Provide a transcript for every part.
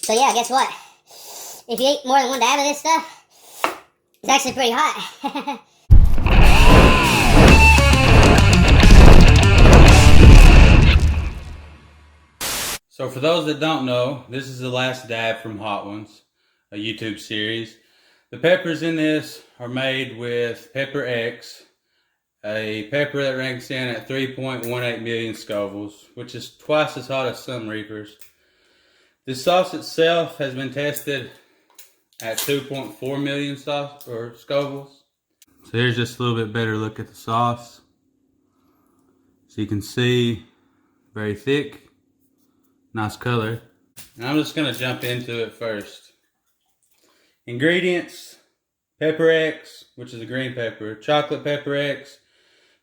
So yeah, guess what? If you eat more than one dab of this stuff, it's actually pretty hot. So for those that don't know, this is the last dab from Hot Ones, a YouTube series. The peppers in this are made with Pepper X, a pepper that ranks in at 3.18 million Scovilles, which is twice as hot as some Reapers. The sauce itself has been tested at 2.4 million Scovilles. So here's just a little bit better look at the sauce. So you can see, very thick. Nice color. And I'm just going to jump into it first. Ingredients: Pepper X, which is a green pepper, chocolate pepper X,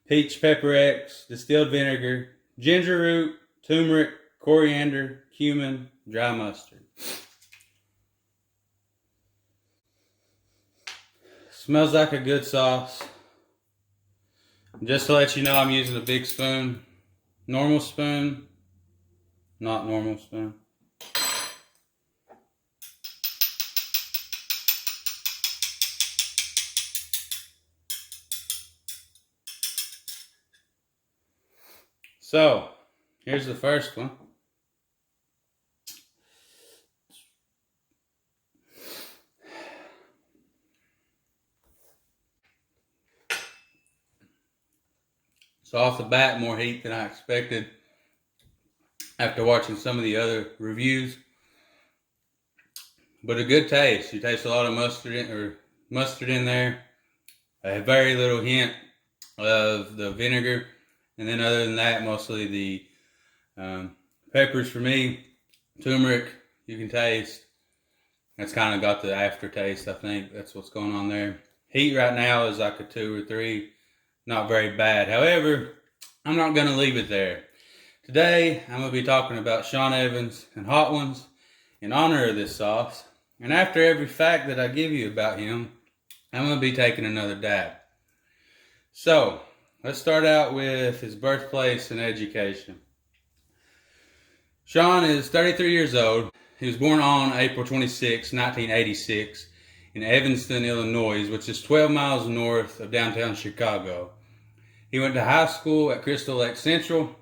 peach pepper X, distilled vinegar, ginger root, turmeric, coriander, cumin, dry mustard. Smells like a good sauce. Just to let you know, I'm using a big spoon. Normal spoon. Not normal spoon. So, here's the first one. So off the bat, more heat than I expected after watching some of the other reviews. But a good taste. You taste a lot of mustard in there. A very little hint of the vinegar. And then other than that, mostly the peppers for me. Turmeric, you can taste. That's kind of got the aftertaste, I think. That's what's going on there. Heat right now is like a 2 or 3. Not very bad. However, I'm not going to leave it there. Today, I'm going to be talking about Sean Evans and Hot Ones in honor of this sauce. And after every fact that I give you about him, I'm going to be taking another dab. So, let's start out with his birthplace and education. Sean is 33 years old. He was born on April 26, 1986 in Evanston, Illinois, which is 12 miles north of downtown Chicago. He went to high school at Crystal Lake Central,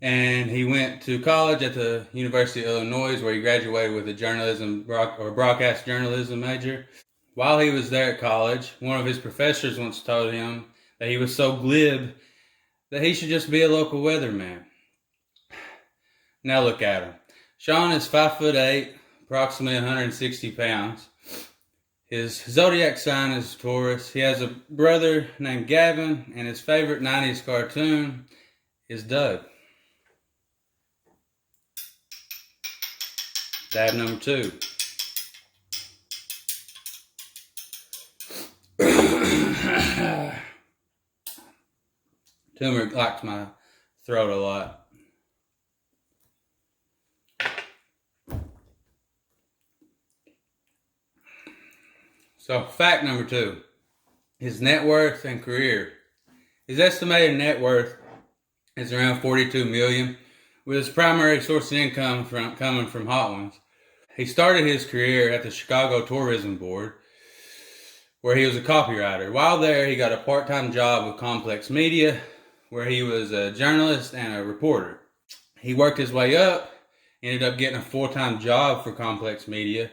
and he went to college at the University of Illinois, where he graduated with a broadcast journalism major. While he was there at college, one of his professors once told him that he was so glib that he should just be a local weatherman. Now look at him. Sean is 5'8", approximately 160 pounds. His zodiac sign is Taurus. He has a brother named Gavin, and his favorite 90s cartoon is Doug. Dab number 2. Turmeric likes my throat a lot. So, fact number 2, his net worth and career. His estimated net worth is around $42 million, with his primary source of income coming from Hot Ones. He started his career at the Chicago Tourism Board, where he was a copywriter. While there, he got a part-time job with Complex Media, where he was a journalist and a reporter. He worked his way up, ended up getting a full-time job for Complex Media,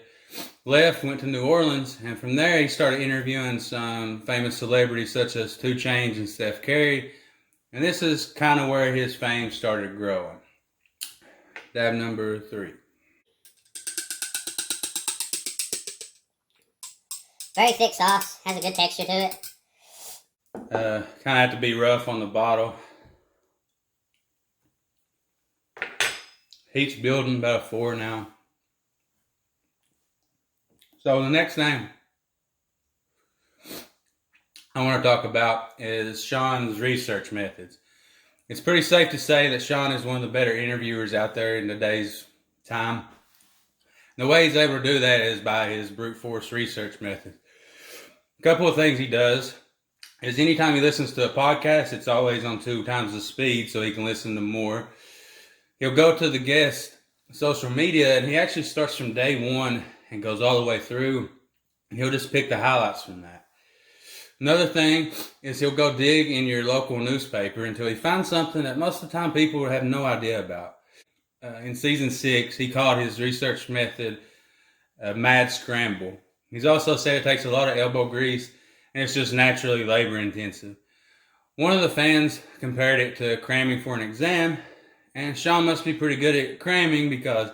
left, went to New Orleans, and from there he started interviewing some famous celebrities such as 2 Chainz and Steph Currie, and this is kind of where his fame started growing. Dab number 3. Very thick sauce, has a good texture to it. Kind of have to be rough on the bottle. Heat's building, about a 4 now. So the next thing I want to talk about is Sean's research methods. It's pretty safe to say that Sean is one of the better interviewers out there in today's time. The way he's able to do that is by his brute force research method. A couple of things he does is anytime he listens to a podcast, it's always on 2 times the speed so he can listen to more. He'll go to the guest social media, and he actually starts from day one and goes all the way through, and he'll just pick the highlights from that. Another thing is he'll go dig in your local newspaper until he finds something that most of the time people would have no idea about. In season 6, he called his research method mad scramble. He's also said it takes a lot of elbow grease, and it's just naturally labor intensive. One of the fans compared it to cramming for an exam, and Sean must be pretty good at cramming because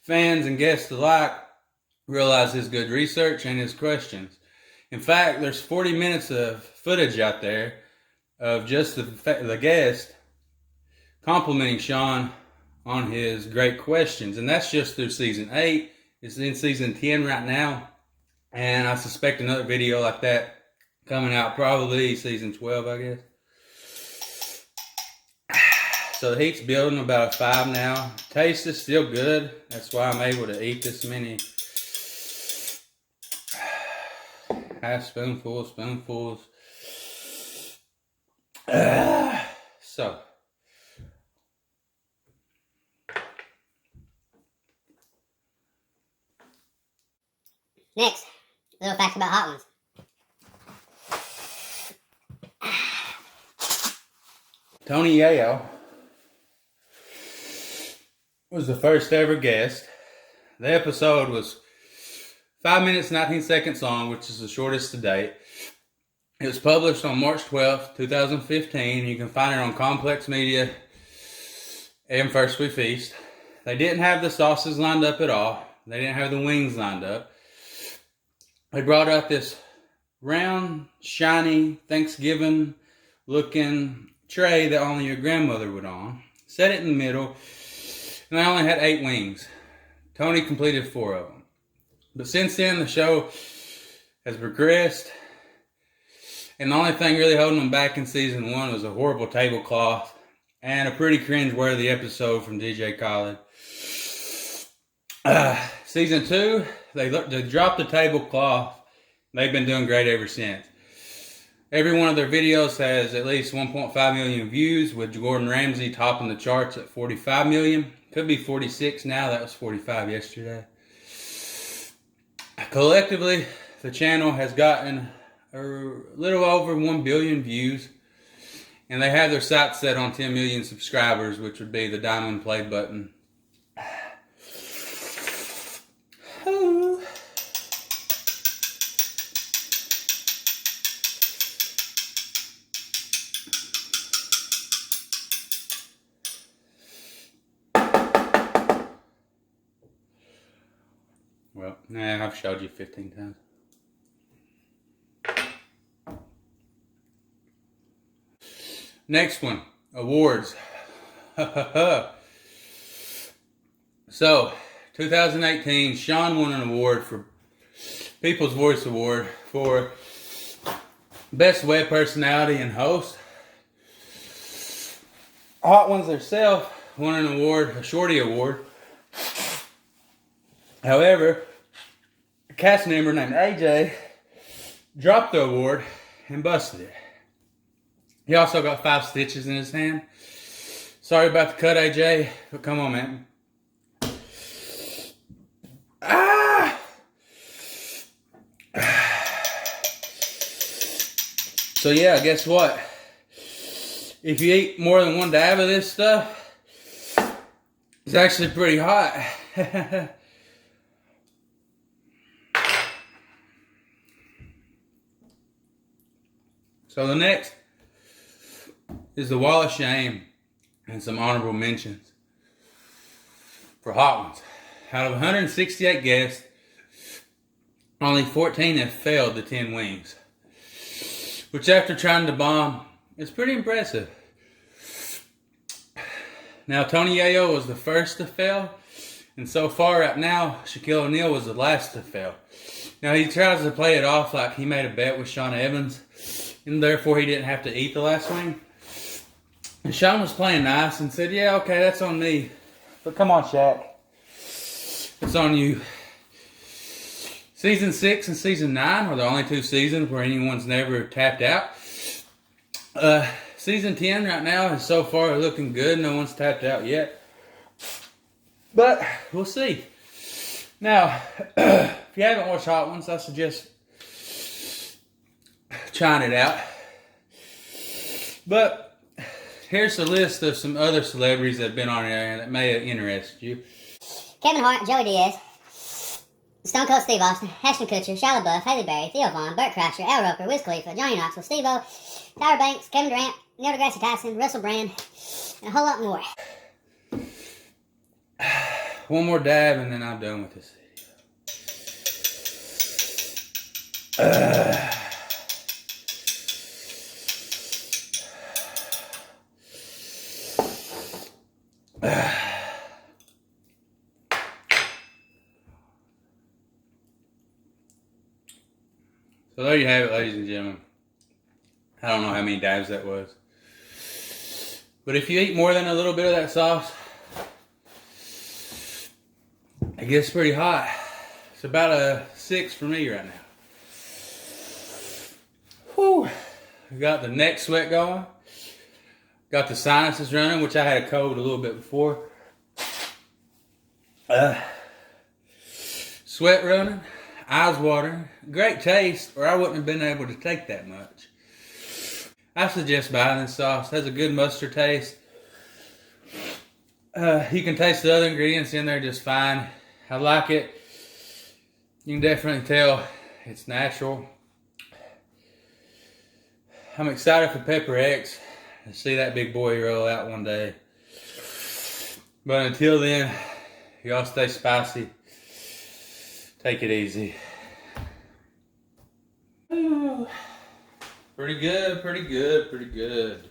fans and guests alike realize his good research and his questions. In fact, there's 40 minutes of footage out there of just the guest complimenting Sean on his great questions, and that's just through season 8. It's in season 10 right now, and I suspect another video like that coming out probably season 12, I guess. So the heat's building about a 5 now. Taste is still good. That's why I'm able to eat this many half spoonfuls. So. Next, little facts about hot ones. Tony Yayo was the first ever guest. The episode was 5 minutes, 19 seconds long, which is the shortest to date. It was published on March 12th, 2015. You can find it on Complex Media and First We Feast. They didn't have the sauces lined up at all. They didn't have the wings lined up. They brought out this round, shiny, Thanksgiving-looking tray that only your grandmother would own. Set it in the middle, and they only had 8 wings. Tony completed 4 of them. But since then, the show has progressed, and the only thing really holding them back in season 1 was a horrible tablecloth and a pretty cringe-worthy episode from DJ Khaled. Season 2, they dropped the tablecloth. They've been doing great ever since. Every one of their videos has at least 1.5 million views, with Gordon Ramsay topping the charts at 45 million. Could be 46 now. That was 45 yesterday. Collectively, the channel has gotten a little over 1 billion views, and they have their sights set on 10 million subscribers, which would be the diamond play button. Well, nah, I've showed you 15 times. Next one, awards. So, 2018, Sean won an award for People's Voice Award for Best Web Personality and Host. Hot Ones herself won an award, a Shorty Award. However, a cast member named AJ dropped the award and busted it. He also got 5 stitches in his hand. Sorry about the cut, AJ, but come on, man. So yeah, guess what? If you eat more than 1 dab of this stuff, it's actually pretty hot. So the next is the Wall of Shame and some honorable mentions for hot ones. Out of 168 guests, only 14 have failed the 10 wings, which after trying to bomb is pretty impressive. Now, Tony Yayo was the first to fail, and so far right now, Shaquille O'Neal was the last to fail. Now, he tries to play it off like he made a bet with Sean Evans, and therefore he didn't have to eat the last wing. And Sean was playing nice and said, yeah, okay, that's on me. But come on, Shaq. It's on you. Season 6 and Season 9 are the only 2 seasons where anyone's never tapped out. Season 10 right now is so far looking good. No one's tapped out yet. But we'll see. Now, if you haven't watched Hot Ones, I suggest trying it out. But here's a list of some other celebrities that have been on there that may have interested you. Kevin Hart, Joey Diaz, Stone Cold Steve Austin, Ashton Kutcher, Shia LaBeouf, Halle Berry, Theo Vaughn, Burt Kreischer, Al Roker, Wiz Khalifa, Johnny Knoxville, Steve-O, Tyra Banks, Kevin Durant, Neil deGrasse Tyson, Russell Brand, and a whole lot more. One more dab and then I'm done with this video. So there you have it, ladies and gentlemen. I don't know how many dabs that was. But if you eat more than a little bit of that sauce, it gets pretty hot. It's about a 6 for me right now. Whew. We got the neck sweat going. Got the sinuses running, which I had a cold a little bit before. Sweat running. Eyes watering. Great taste, or I wouldn't have been able to take that much. I suggest buying this sauce. It has a good mustard taste. You can taste the other ingredients in there just fine. I like it. You can definitely tell it's natural. I'm excited for Pepper X to see that big boy roll out one day. But until then, y'all stay spicy. Take it easy. Ooh. Pretty good, pretty good, pretty good.